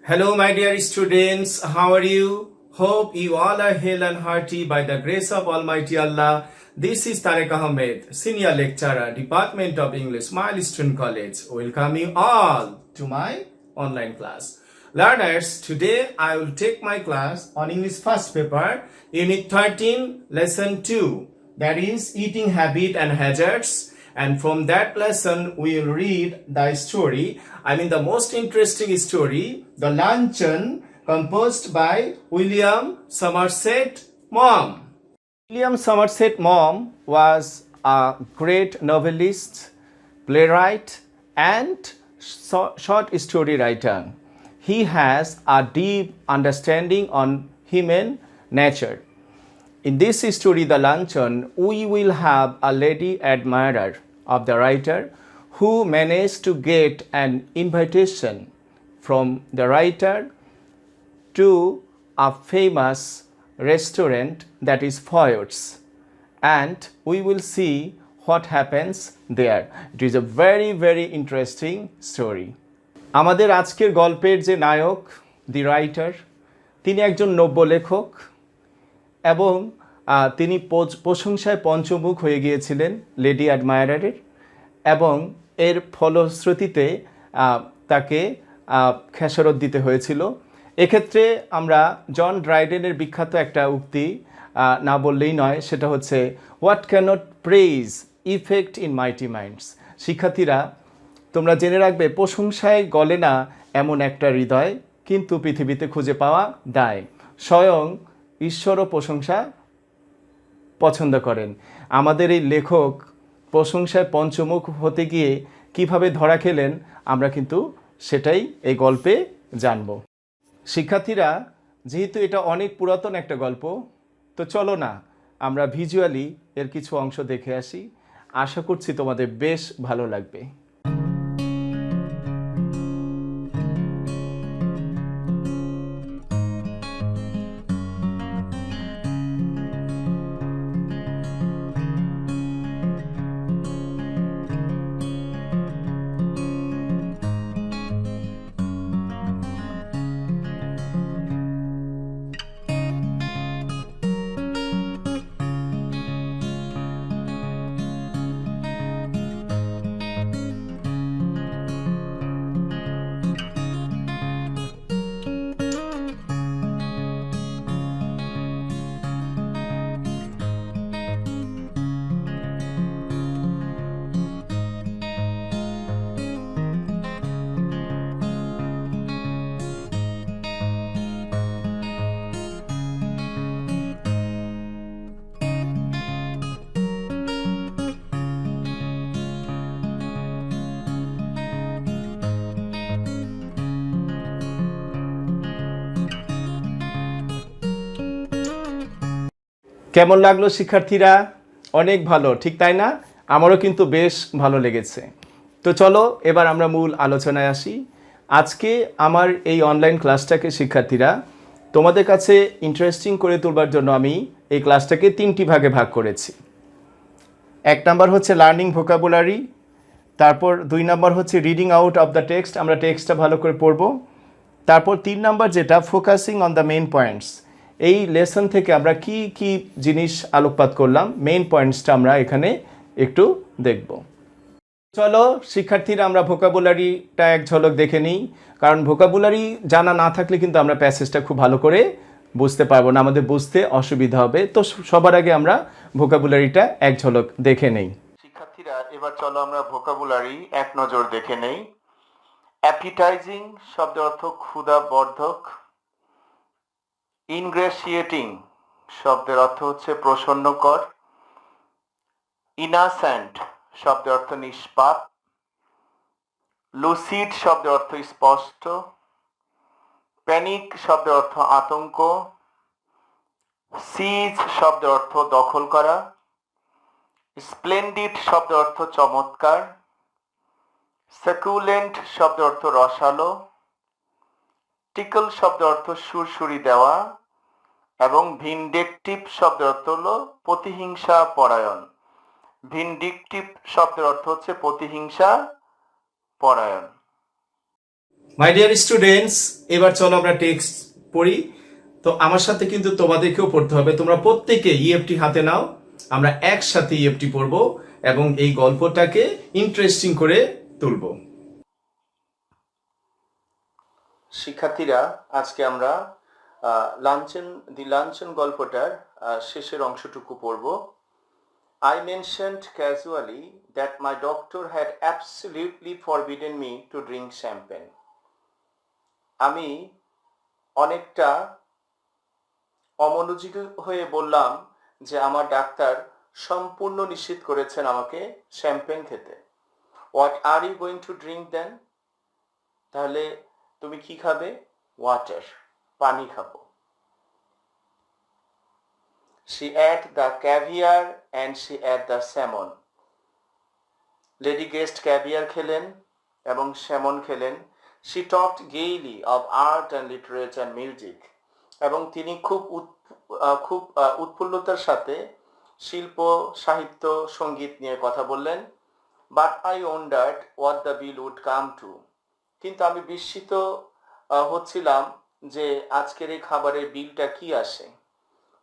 Hello, my dear students. How are you? Hope you all are hale and hearty by the grace of Almighty Allah. This is Tariq Ahmed, Senior Lecturer, Department of English, Milestone College. Welcome you all to my online class. Learners, today I will take my class on English first paper, Unit 13, Lesson 2. That is Eating Habit and Hazards. And from that lesson, we will read the story. The most interesting story, The Luncheon, composed by William Somerset Maugham. William Somerset Maugham was a great novelist, playwright, and short story writer. He has a deep understanding on human nature. In this story, The Luncheon, we will have a lady admirer of the writer who managed to get an invitation from the writer to a famous restaurant, that is Foyot's, and we will see what happens there. It is a very, very interesting story. আমাদের আজকের গল্পের যে নায়ক, দি writer, তিনি একজন নব্য লেখক এবং তিনি প্রশংসায় পঞ্চমুখ হয়ে গিয়েছিলেন লেডি অ্যাডমায়ারের, এবং এর ফলশ্রুতিতে তাকে খেসারত দিতে হয়েছিল। এক্ষেত্রে আমরা জন ড্রাইডেনের বিখ্যাত একটা উক্তি না বললেই নয়, সেটা হচ্ছে what cannot praise effect in mighty minds. শিক্ষার্থীরা, তোমরা জেনে রাখবে, প্রশংসায় গলে না এমন একটা হৃদয় কিন্তু পৃথিবীতে খুঁজে পাওয়া দায়। স্বয়ং ঈশ্বরও প্রশংসা পছন্দ করেন। আমাদের এই লেখক প্রশংসায় পঞ্চমুখ হতে গিয়ে কিভাবে ধরা খেলেন, আমরা কিন্তু সেটাই এই গল্পে জানব। শিক্ষার্থীরা, যেহেতু এটা অনেক পুরাতন একটা গল্প, তো চলো না আমরা ভিজুয়ালি এর কিছু অংশ দেখে আসি। আশা করছি তোমাদের বেশ ভালো লাগবে। কেমন লাগলো শিক্ষার্থীরা? অনেক ভালো, ঠিক তাই না? আমারও কিন্তু বেশ ভালো লেগেছে। তো চলো এবার আমরা মূল আলোচনায় আসি। আজকে আমার এই অনলাইন ক্লাসটাকে শিক্ষার্থীরা তোমাদের কাছে ইন্টারেস্টিং করে তোলবার জন্য আমি এই ক্লাসটাকে 3টি ভাগে ভাগ করেছি। 1 নাম্বার হচ্ছে লার্নিং ভোকাবুলারি, তারপর 2 নাম্বার হচ্ছে reading out of the text, আমরা টেক্সটটা ভালো করে পড়ব, তারপর 3 নাম্বার যেটা focusing on the main points. এই লেসন থেকে আমরা কি কি জিনিস আলোকপাত করলাম, মেইন পয়েন্টসটা আমরা এখানে একটু দেখব। চলো শিক্ষার্থীরা, আমরা ভোকাবুলারিটা এক ঝলক দেখে নিই, কারণ ভোকাবুলারি জানা না থাকলে কিন্তু আমরা প্যাসেজটা খুব ভালো করে বুঝতে পারবো না, আমাদের বুঝতে অসুবিধা হবে। তো সবার আগে আমরা ভোকাবুলারিটা এক ঝলক দেখে নেই। শিক্ষার্থীরা, এবার চলো আমরা ভোকাবুলারি এক নজর দেখে নেই। অ্যাপিটাইজিং শব্দের অর্থ ক্ষুধাবর্ধক। ইনগ্রেসিয়েটিং শব্দের অর্থ হচ্ছে প্রসন্নকর। ইনাসেন্ট শব্দের অর্থ নিষ্পাপ। লুসিড শব্দের অর্থ স্পষ্ট, প্যানিক শব্দের অর্থ আতঙ্ক, সিজ শব্দের অর্থ দখল করা, স্প্লেন্ডিড শব্দের অর্থ চমৎকার, সাকুলেন্ট শব্দের অর্থ রসালো, টিকল শব্দের অর্থ সুরসুরি দেওয়া এবং ভিনডেকটিভ শব্দের অর্থ হলো প্রতিহিংসা পরায়ণ। ভিনডিকটিভ শব্দের অর্থ হচ্ছে প্রতিহিংসা পরায়ণ। মাই ডিয়ার স্টুডেন্টস, এবার চলো আমরা টেক্সট পড়ি। তো আমার সাথে কিন্তু তোমাদেরকেও পড়তে হবে। তোমরা প্রত্যেকে ইএফটি হাতে নাও, আমরা একসাথে ইএফটি পড়ব এবং এই গল্পটাকে ইন্টারেস্টিং করে তুলব। শিক্ষার্থীরা, আজকে আমরা লাঞ্চন গল্পটার শেষের অংশটুকু পড়ব। I mentioned casually that my doctor had absolutely forbidden me to drink champagne. আমি অনেকটা অমনোযোগী হয়ে বললাম যে আমার ডাক্তার সম্পূর্ণ নিষেধ করেছেন আমাকে শ্যাম্পেন খেতে। What are you going to drink then? তাহলে তুমি কি খাবে? ওয়াটার, পানি খাবো। She ate the caviar and she ate the salmon. Lady guest caviar খেলেন এবং স্যামন খেলেন। She talked gaily of art and literature and music. এবং তিনি খুব উৎফুল্লতার সাথে শিল্প, সাহিত্য, সঙ্গীত নিয়ে কথা বললেন। But I wondered what the bill would come to. কিন্তু আমি বিস্মিত হচ্ছিলাম যে আজকের এই খাবারের বিলটা কি আসে।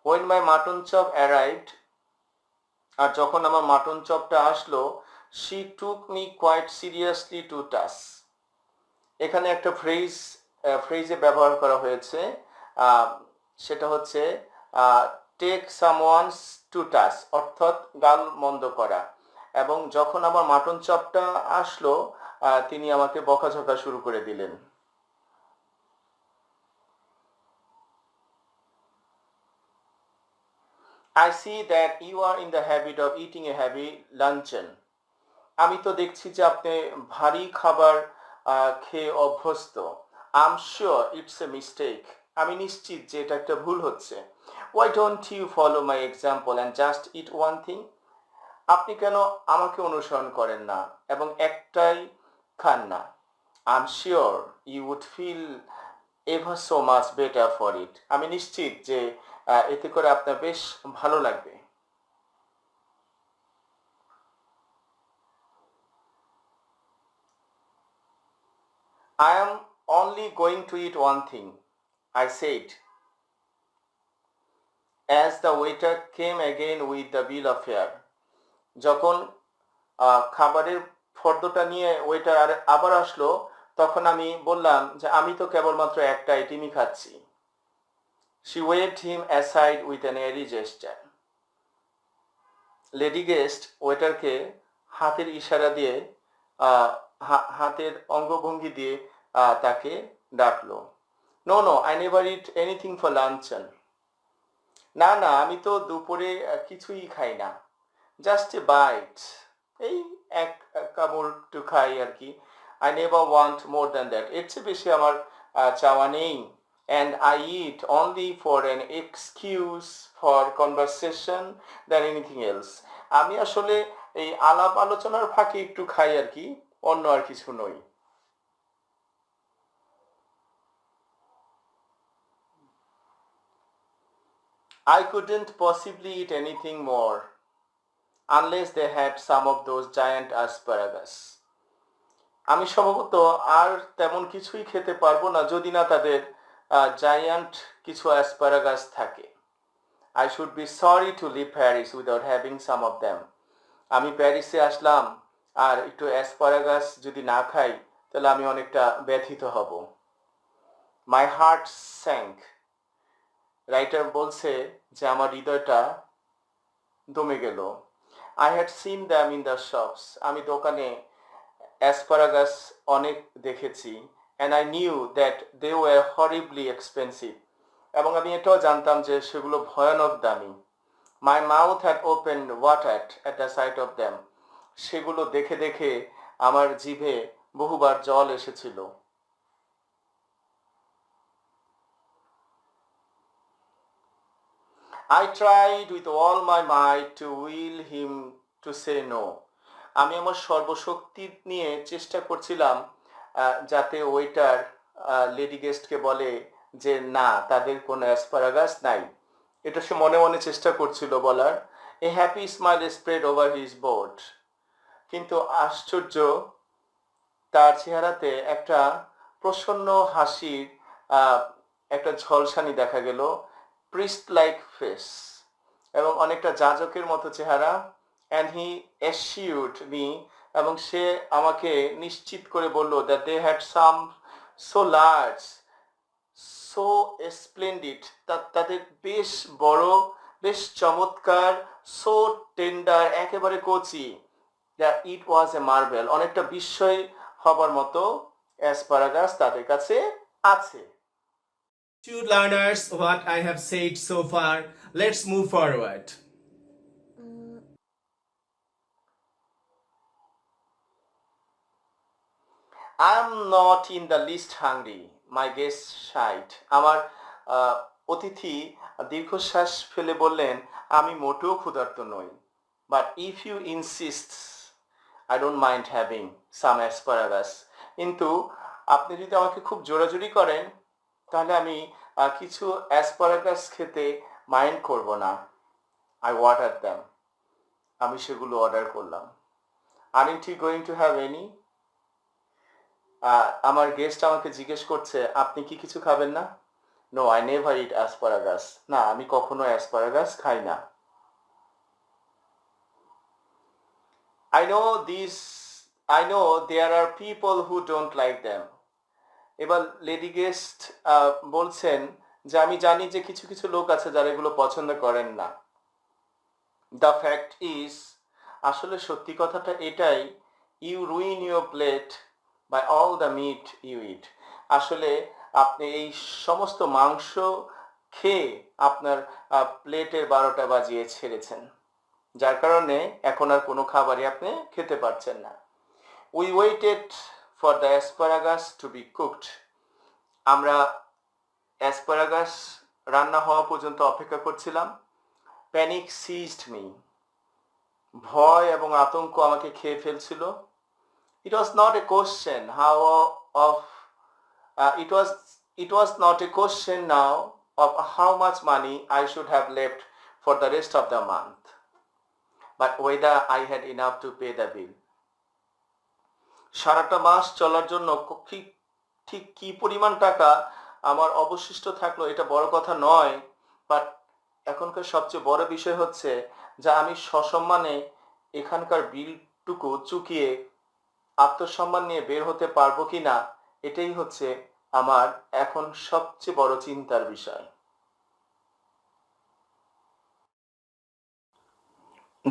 When my mutton chop arrived, আর যখন আমার মাটন চপটা আসলো, she took me quite seriously to task. এখানে একটা ফ্রেজে ব্যবহার করা হয়েছে, সেটা হচ্ছে টেক সামওয়ানস টু টাস্ক, অর্থাৎ গাল মন্দ করা। এবং যখন আমার মাটন চপটা আসলো, তিনি আমাকে বকাঝকা শুরু করে দিলেন। I see that you are in the habit of eating a heavy luncheon. আমি তো দেখছি যে আপনি ভারী খাবার খেয়ে অভ্যস্ত। I'm sure it's a mistake. আমি নিশ্চিত যে এটা একটা ভুল হচ্ছে। Why don't you follow my example and just eat one thing? আপনি কেন আমাকে অনুসরণ করেন না এবং একটাই খান না? I'm sure you would feel ever so much better for it. আমি নিশ্চিত যে এতে করে আপনার বেশ ভালো লাগবে। I am only going to eat one thing, I said, as the waiter came again with the bill of fare. যখন খাবারের ফর্দটা নিয়ে ওয়েটার আবার আসলো, তখন আমি বললাম যে আমি তো কেবলমাত্র একটা আইটেমই খাচ্ছি। She waved him aside with an airy gesture. Lady guest ওয়েটারকে হাতের ইশারা দিয়ে, হাতের অঙ্গভঙ্গি দিয়ে তাকে ডাকলো। No, no, I never eat anything for luncheon. না না, আমি তো দুপুরে কিছুই খাই না। Just a bite. এই এক কামড় একটু খাই আর কি। I never want more than that. এর চেয়ে বেশি আমার চাওয়া নেই। And I eat only for an excuse for conversation than anything else. আমি আসলে এই আলাপ আলোচনার ফাঁকে একটু খাই আর কি, অন্য আর কিছু নই। I couldn't possibly eat anything more unless they had some of those giant asparagus. আমি সম্ভবত আর তেমন কিছুই খেতে পারবো না যদি না তাদের জায়ান্ট কিছু অ্যাসপারাগাস থাকে। I should be sorry to leave Paris without having some of them. আমি প্যারিসে আসলাম আর একটু অ্যাসপারাগাস যদি না খাই তাহলে আমি অনেকটা ব্যথিত হব। My heart sank. রাইটার বলছে যে আমার হৃদয়টা দমে গেল। I had seen them in the shops. আমি দোকানে অ্যাসপারাগাস অনেক দেখেছি, and I knew that they were horribly expensive. এবং আমি এটাও জানতাম যে সেগুলো ভয়ানক দামি। My mouth had opened watered at the sight of them. সেগুলো দেখে দেখে আমার জিভে বহুবার জল এসেছিল। I tried with all my might to will him to say no. আমি আমার সর্বশক্তি নিয়ে চেষ্টা করছিলাম যাতে ওয়েটার লেডি গেস্টকে বলে যে না, তাদের কোনো অ্যাসপারাগাস নাই। এটা সে মনে মনে চেষ্টা করছিল বলার। এ happy smile spread over his board. কিন্তু আশ্চর্য, তার চেহারাতে একটা প্রসন্ন হাসির একটা ঝলসানি দেখা গেল, প্রিস্ট লাইক ফেস, এবং অনেকটা যাজকের মতো চেহারা। অ্যান্ড হি অ্যাসিউরড মি, এবং সে আমাকে নিশ্চিত করে বলল that they had some so large, so splendid, তাদের বেশ বড়, বেশ চমৎকার, সো টেন্ডার, একেবারে কচি, that it was A marble, অনেকটা বিস্ময় হবার মতো অ্যাসপারাগাস তাদের কাছে আছে। To learners, what I have said so far, let's move forward. I am not in the least hungry, my guest sighed. আমার অতিথি দীর্ঘশ্বাস ফেলে বললেন, আমি মোটেও ক্ষুধার্ত নই। But if you insist, I don't mind having some asparagus. কিন্তু আপনি যদি আমাকে খুব জোরাজুরি করেন, তাহলে আমি কিছু অ্যাসপারাগাস খেতে মাইন্ড করব না। I ordered them. আমি সেগুলো অর্ডার করলাম। Aren't you going to have any? আমার গেস্ট আমাকে জিজ্ঞেস করছে, আপনি কি কিছু খাবেন না? No, I never eat asparagus. না, আমি কখনো অ্যাসপারাগাস খাই না। I know there are people who don't like them. এবার লেডি গেস্ট বলছেন যে আমি জানি যে কিছু কিছু লোক আছে যারা এগুলো পছন্দ করেন না। দ্য ফ্যাক্ট ইজ, আসলে সত্যি কথাটা এটাই, you ruin your plate by all the meat you eat. আসলে আপনি এই সমস্ত মাংস খেয়ে আপনার প্লেটের 12টা বাজিয়ে ছেড়েছেন, যার কারণে এখন আর কোনো খাবারই আপনি খেতে পারছেন না। We waited for the asparagus to be cooked. আমরা অ্যাসপারাগাস রান্না হওয়া পর্যন্ত অপেক্ষা করছিলাম। Panic seized me. ভয় এবং আতঙ্ক আমাকে খেয়ে ফেলছিল। It was not a question it was not a question now of how much money I should have left for the rest of the month, but whether I had enough to pay the bill. সারাটা মাস চলার জন্য ঠিক কি পরিমাণ টাকা আমার অবশিষ্ট থাকলো এটা বড় কথা নয়, বাট এখনকার সবচেয়ে বড় বিষয় হচ্ছে যে আমি সসম্মানে এখানকার বিলটুকু চুকিয়ে আত্মসম্মান নিয়ে বের হতে পারবো কিনা, এটাই হচ্ছে আমার এখন সবচেয়ে বড় চিন্তার বিষয়।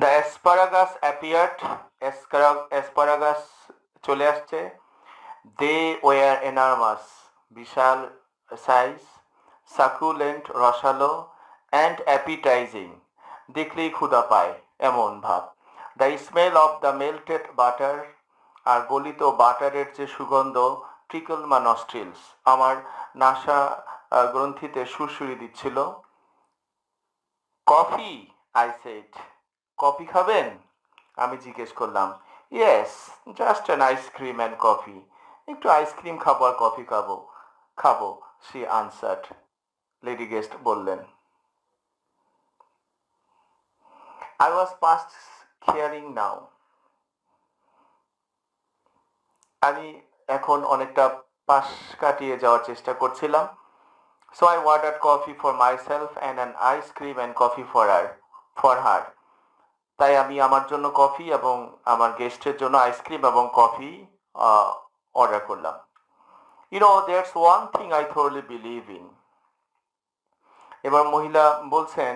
The asparagus appeared. অ্যাসপারাগাস চলে আসছে। দে ওয়ার এনার্মাস, বিশাল সাইজ, সাকুলেন্ট, রসালো, অ্যান্ড অ্যাপিটাইজিং, দেখলেই ক্ষুধা পায় এমন ভাব। The smell of the melted butter, আর গলিত বাটারের যে সুগন্ধ, ট্রিকল মা নস্ট্রিলস, আমার নাসা গ্রন্থিতে সুরসুরি দিচ্ছিল। Coffee, I said. কফি খাবেন? আমি জিজ্ঞেস করলাম। Yes, just an ice cream and coffee. একটু আইসক্রিম খাবো আর কফি খাবো, শি আনসার্ড। লেডি গেস্ট বললেন। I was past caring now. আমি এখন অনেকটা পাশ কাটিয়ে যাওয়ার চেষ্টা করছিলাম। So I ordered coffee for myself and an ice cream and coffee for her. তাই আমি আমার জন্য কফি এবং আমার গেস্টের জন্য আইসক্রিম এবং কফি অর্ডার করলাম। You know, there's one thing I thoroughly believe in. এবার মহিলা বলছেন,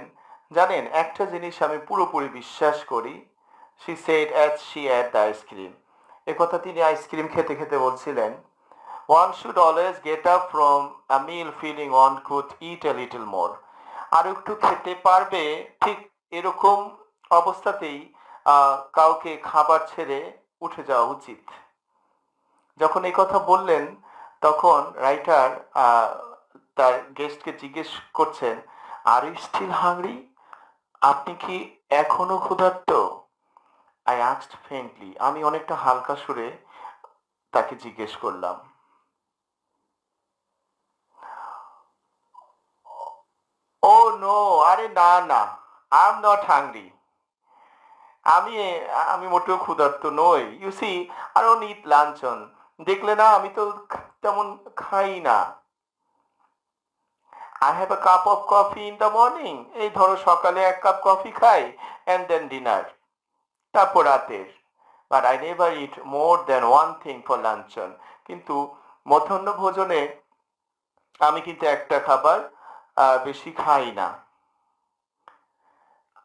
জানেন একটা জিনিস আমি পুরোপুরি বিশ্বাস করি। She said as she ate the ice cream. একথা তিনি আইসক্রিম খেতে খেতে বলছিলেন। One should always get up from a meal feeling one could eat a little more. আর একটু খেতে পারবে, ঠিক এরকম অবস্থাতেই কাউকে খাবার ছেড়ে উঠে যাওয়া উচিত। যখন এই কথা বললেন তখন রাইটার তার গেস্টকে জিজ্ঞেস করছেন, আর ইউ স্টিল হাংরি? আপনি কি এখনো ক্ষুধার্ত? I asked faintly. আমি অনেকটা হালকা সুরে তাকে জিজ্ঞেস করলাম। ও নো, আরে না না, আই এম নট হাংরি। আমি আমি মোটেও ক্ষুধার্ত নই। You see, I don't eat luncheon. দেখলে না, আমি তো তেমন খাই না। I have a cup of coffee in the morning. এই ধরো সকালে এক কাপ কফি খাই, অ্যান্ড দেন ডিনার, তারপর রাতের। But I never eat more than one thing for luncheon. কিন্তু মধ্যাহ্ন ভোজনে আমি কিন্তু একটা খাবার বেশি খাই না।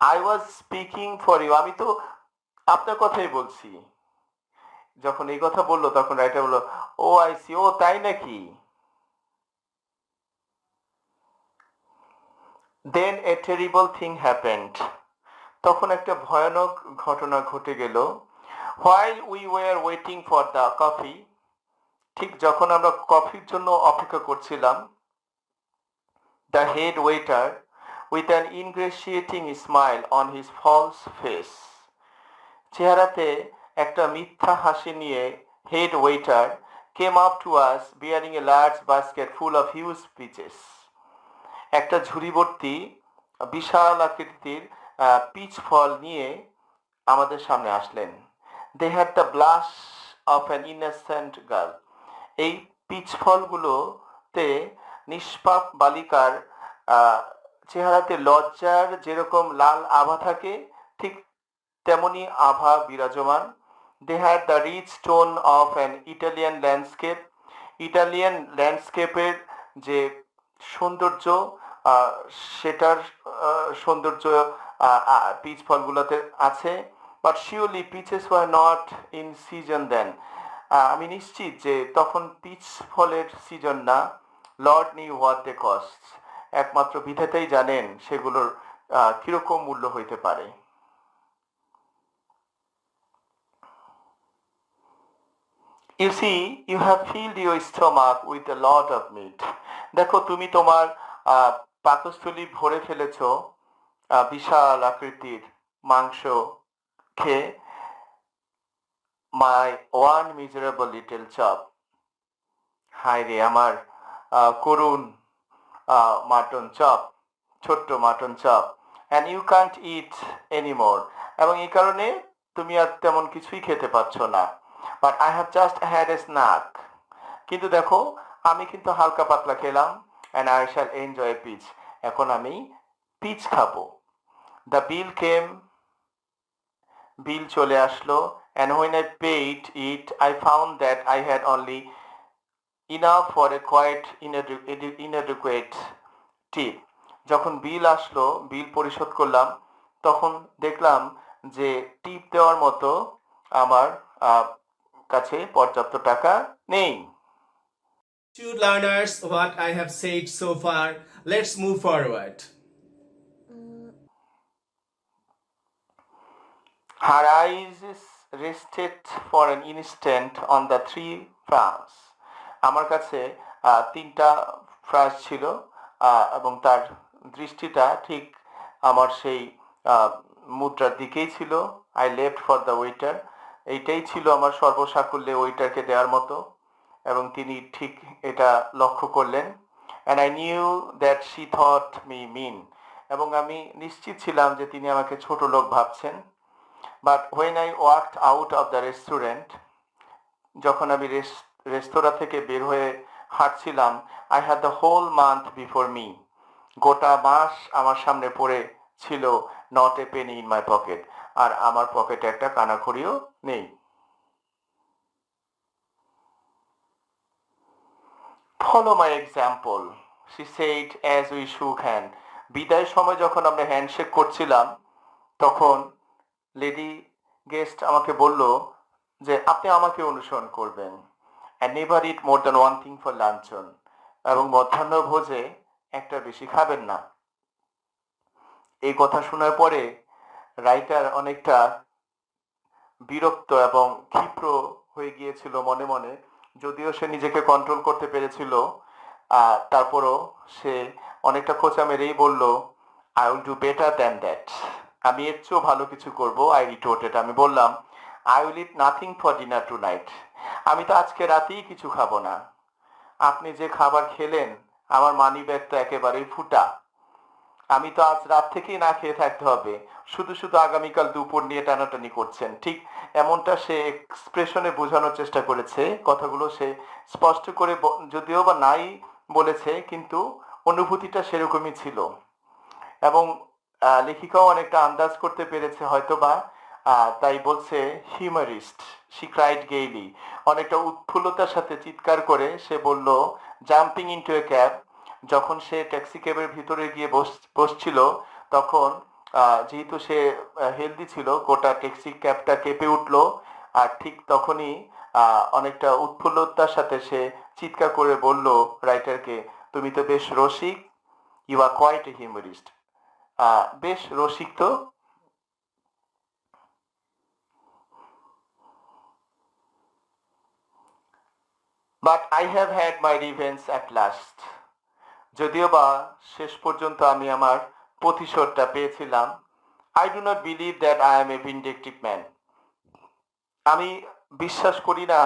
I was speaking for you. আমি তো আপনার কথাই বলছি। যখন এই কথা বললো তখন রাইটার বললো, ও আই সি, ও তাই নাকি? Then a terrible thing happened. তখন একটা ভয়ানক ঘটনা ঘটে গেল। While we were waiting for the coffee, ঠিক যখন আমরা কফির জন্য অপেক্ষা করছিলাম, the head waiter with an ingratiating smile on his false face, চেহারাতে একটা মিথ্যা হাসি নিয়ে head waiter came up to us bearing a large basket full of huge peaches. একটা ঝুড়ি ভর্তি বিশাল আকৃতির পিচ ফল নিয়ে আমাদের সামনে আসলেন। They had the blush of an innocent girl. এই পিচ ফলগুলোতে নিষ্পাপ বালিকার আহ, চেহারাতে লজ্জার যেরকম লাল আভা থাকে, ঠিক তেমনি আভা বিরাজমান। They had the rich tone of an Italian landscape. Italian ল্যান্ডস্কেপের যে সৌন্দর্য, আহ, সেটার সৌন্দর্য পিচ ফলগুলোতে আছে। But surely peaches were not in season then. আমি নিশ্চিত যে তখন পিচ ফলের সিজন না। Lord knew what they cost. একমাত্র বিধাতাই জানেন সেগুলোর কিরকম মূল্য হইতে পারে। You see, you have filled your stomach with a lot of meat. দেখো, তুমি তোমার আহ, পাকস্থলী ভরে ফেলেছ বিশাল আকৃতির মাংস খেয়ে। My one miserable little chop. হায় রে আমার করুণ মাটন চপ, ছোট্ট mutton chop. And you can't eat anymore. এবং এই কারণে তুমি আর তেমন কিছুই খেতে পারছো না। But I have just had a snack. কিন্তু দেখো, আমি কিন্তু হালকা পাতলা খেলাম। And I shall enjoy peach. এখন আমি পিচ খাবো। The bill came. বিল চলে আসলো। And when I paid it I found that I had only enough for a quite inadequate tip. যখন বিল আসলো, বিল পরিশোধ করলাম, তখন দেখলাম যে টিপ দেওয়ার মতো আমার আহ, কাছে পর্যাপ্ত টাকা নেই। To learners, what I have said so far, let's move forward. Her eyes rested for an instant on the three francs. আমার কাছে তিনটা ফ্রাস ছিল, এবং তার দৃষ্টিটা ঠিক আমার সেই মুদ্রার দিকেই ছিল। I left for the waiter. এইটাই ছিল আমার সর্বসাকুল্যে ওয়েটারকে দেওয়ার মতো, এবং তিনি ঠিক এটা লক্ষ্য করলেন। And I knew that she thought me mean. এবং আমি নিশ্চিত ছিলাম যে তিনি আমাকে ছোট লোক ভাবছেন। But when I walked out of the restaurant, যখন আমি রেস্তোরাঁ থেকে বের হয়ে হাঁটছিলাম, I had the whole month before me. গোটা মাস আমার সামনে পড়ে ছিল, not a penny in my pocket. আর আমার পকেটে একটা কানাখড়িও নেই। Follow my example, she said as we shook hands. বিদায়ের সময় যখন আমরা হ্যান্ডশেক করছিলাম, তখন লেডি গেস্ট আমাকে বলল যে আপনি আমাকে অনুসরণ করবেন। And never eat more than one thing for luncheon. এবং মধ্যাহ্ন ভোজে একটা বেশি খাবেন না। এই কথা শোনার পরে রাইটার অনেকটা বিরক্ত এবং ক্ষিপ্র হয়ে গিয়েছিল মনে মনে। যদিও সে নিজেকে কন্ট্রোল করতে পেরেছিল, তারপরও সে অনেকটা খোঁচা মেরেই বলল, I will do better than that. আমি এর চেয়েও ভালো কিছু করব। আই রিটোর্টেড, আমি বললাম, I will eat nothing for dinner tonight. আমি তো আজকে রাতেই কিছু খাবো না। আপনি যে খাবার খেলেন, আমার মানি ব্যাগ তো একেবারেই ফুটা। আমি তো আজ রাত থেকেই না খেয়ে থাকতে হবে, শুধু শুধু আগামীকাল দুপুর নিয়ে টানাটানি করছেন। ঠিক এমনটা সে এক্সপ্রেশনে বোঝানোর চেষ্টা করেছে। কথাগুলো সে স্পষ্ট করে যদিও বা নাই বলেছে, কিন্তু অনুভূতিটা সেরকমই ছিল। এবং লেখিকাও অনেকটা আন্দাজ করতে পেরেছে হয়তোবা, তাই বলছে হিউমারিস্ট, শি ক্রাইড গেইলি। অনেকটা উৎফুল্লতার সাথে চিৎকার করে সে বলল, জাম্পিং ইনটু এ ক্যাব। যখন সে ট্যাক্সি ক্যাবের ভিতরে গিয়ে বসছিল, তখন যেহেতু সে হেলদি ছিল, গোটা ট্যাক্সি ক্যাবটা কেঁপে উঠলো। আর ঠিক তখনই অনেকটা উৎফুল্লতার সাথে সে চিৎকার করে বলল রাইটারকে, তুমি তো বেশ রসিক, ইউ আর কোয়াইট এ হিউমারিস্ট। বেশ রসিক তো। But I have had my revenge at last. যদিও বা শেষ পর্যন্ত আমি আমার প্রতিশোধটা পেয়েছিলাম। I do not believe that I am a vindictive man. আমি বিশ্বাস করি না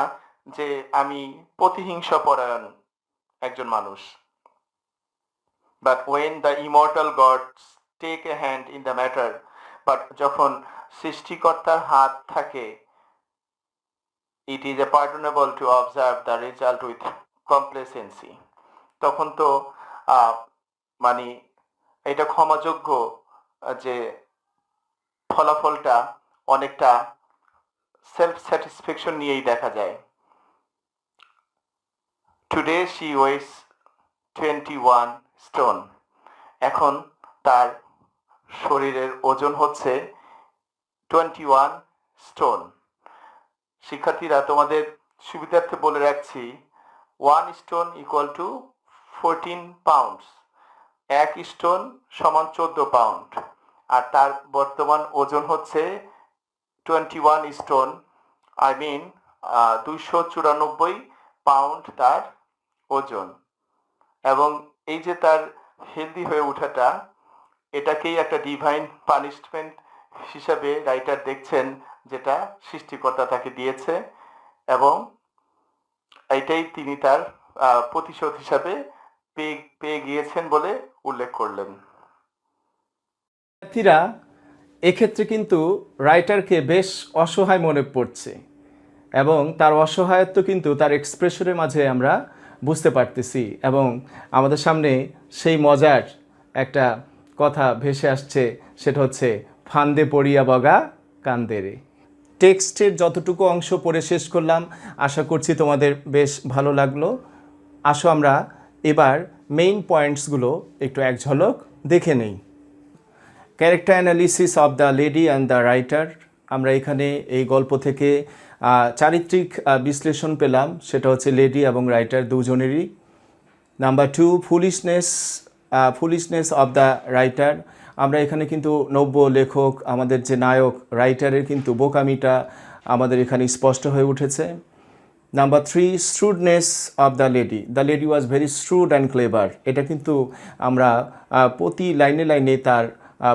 যে আমি প্রতিহিংসা পরায়ণ একজন মানুষ। But when the immortal gods take a hand in the matter, but যখন সৃষ্টিকর্তার হাত থাকে, it is a pardonable to observe the result with complacency. তখন তো মানে এটা ক্ষমাযোগ্য যে ফলাফলটা অনেকটা সেলফ স্যাটিসফ্যাকশন নিয়েই দেখা যায়। Today she weighs 21 stone. এখন তার শরীরের ওজন হচ্ছে 21 স্টোন। শিক্ষার্থীরা, তোমাদের সুবিধার্থে বলে রাখছি, 1 stone equal to 14 pounds. 1 stone সমান 14 পাউন্ড। আর তার বর্তমান ওজন হচ্ছে 21 স্টোন, আই মিন 294 পাউন্ড তার ওজন। এবং এই যে তার হেলদি হয়ে ওঠাটা, এটাকেই একটা ডিভাইন পানিশমেন্ট হিসাবে রাইটার দেখছেন, যেটা সৃষ্টিকর্তা তাকে দিয়েছে, এবং এটাই তিনি তার প্রতিশোধ হিসাবে পেয়ে গিয়েছেন বলে উল্লেখ করলেন। শিক্ষার্থীরা, এক্ষেত্রে কিন্তু রাইটারকে বেশ অসহায় মনে পড়ছে, এবং তার অসহায়ত্ব কিন্তু তার এক্সপ্রেশনের মাঝে আমরা বুঝতে পারতেছি, এবং আমাদের সামনে সেই মজার একটা কথা ভেসে আসছে, সেটা হচ্ছে ফান্দে পড়িয়া বগা কান্দেরে। টেক্সটের যতটুকু অংশ পড়ে শেষ করলাম, আশা করছি তোমাদের বেশ ভালো লাগলো। আসো আমরা এবার মেইন পয়েন্টসগুলো একটু এক ঝলক দেখে নেই। Character analysis of the lady and the writer. আমরা এখানে এই গল্প থেকে চারিত্রিক বিশ্লেষণ পেলাম, সেটা হচ্ছে লেডি এবং রাইটার দুজনেরই। Number 2, foolishness of the writer. আমরা এখানে কিন্তু নব্য লেখক, আমাদের যে নায়ক রাইটারের কিন্তু বোকামিটা আমাদের এখানে স্পষ্ট হয়ে উঠেছে। Number 3, shrewdness of the lady. The lady was very shrewd and clever. এটা কিন্তু আমরা প্রতি লাইনে লাইনে তার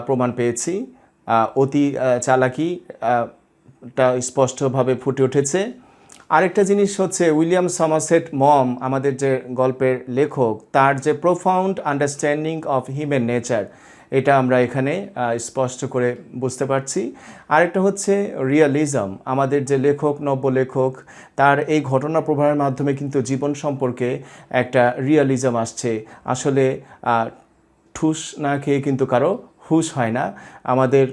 প্রমাণ পেয়েছি। অতি চালাকিটা স্পষ্টভাবে ফুটে উঠেছে। আরেকটা জিনিস হচ্ছে উইলিয়াম সমারসেট মম, আমাদের যে গল্পের লেখক, তার যে profound understanding of human nature, এটা আমরা এখানে স্পষ্ট করে বুঝতে পারছি। আরেকটা হচ্ছে রিয়ালিজম, আমাদের যে লেখক, নব্য লেখক, তার এই ঘটনা প্রবাহের মাধ্যমে কিন্তু জীবন সম্পর্কে একটা রিয়ালিজম আসছে। আসলে ঠুস না খেয়ে কিন্তু কারো হুশ হয় না। আমাদের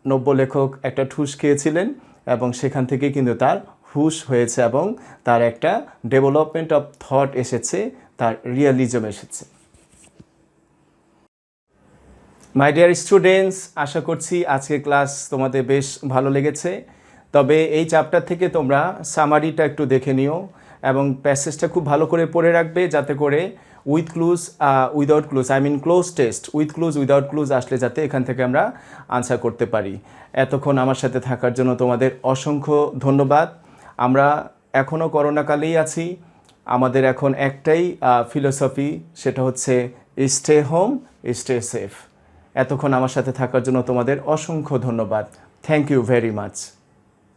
নব্য লেখক একটা ঠুস খেয়েছিলেন, এবং সেখান থেকে কিন্তু তার হুশ হয়েছে, এবং তার একটা ডেভেলপমেন্ট অফ থট এসেছে, তার রিয়ালিজম এসেছে। মাই ডিয়ার স্টুডেন্টস, আশা করছি আজকের ক্লাস তোমাদের বেশ ভালো লেগেছে। তবে এই চ্যাপ্টার থেকে তোমরা সামারিটা একটু দেখে নিও, এবং প্যাসেজটা খুব ভালো করে পড়ে রাখবে, যাতে করে with clues without clues, I mean cloze test, with clues without clues আসলে যাতে এখান থেকে আমরা আনসার করতে পারি। এতক্ষণ আমার সাথে থাকার জন্য তোমাদের অসংখ্য ধন্যবাদ। আমরা এখনও করোনাকালেই আছি। আমাদের এখন একটাই ফিলোসফি, সেটা হচ্ছে স্টে হোম, স্টে সেফ। এতক্ষণ আমার সাথে থাকার জন্য তোমাদের অসংখ্য ধন্যবাদ। Thank you very much.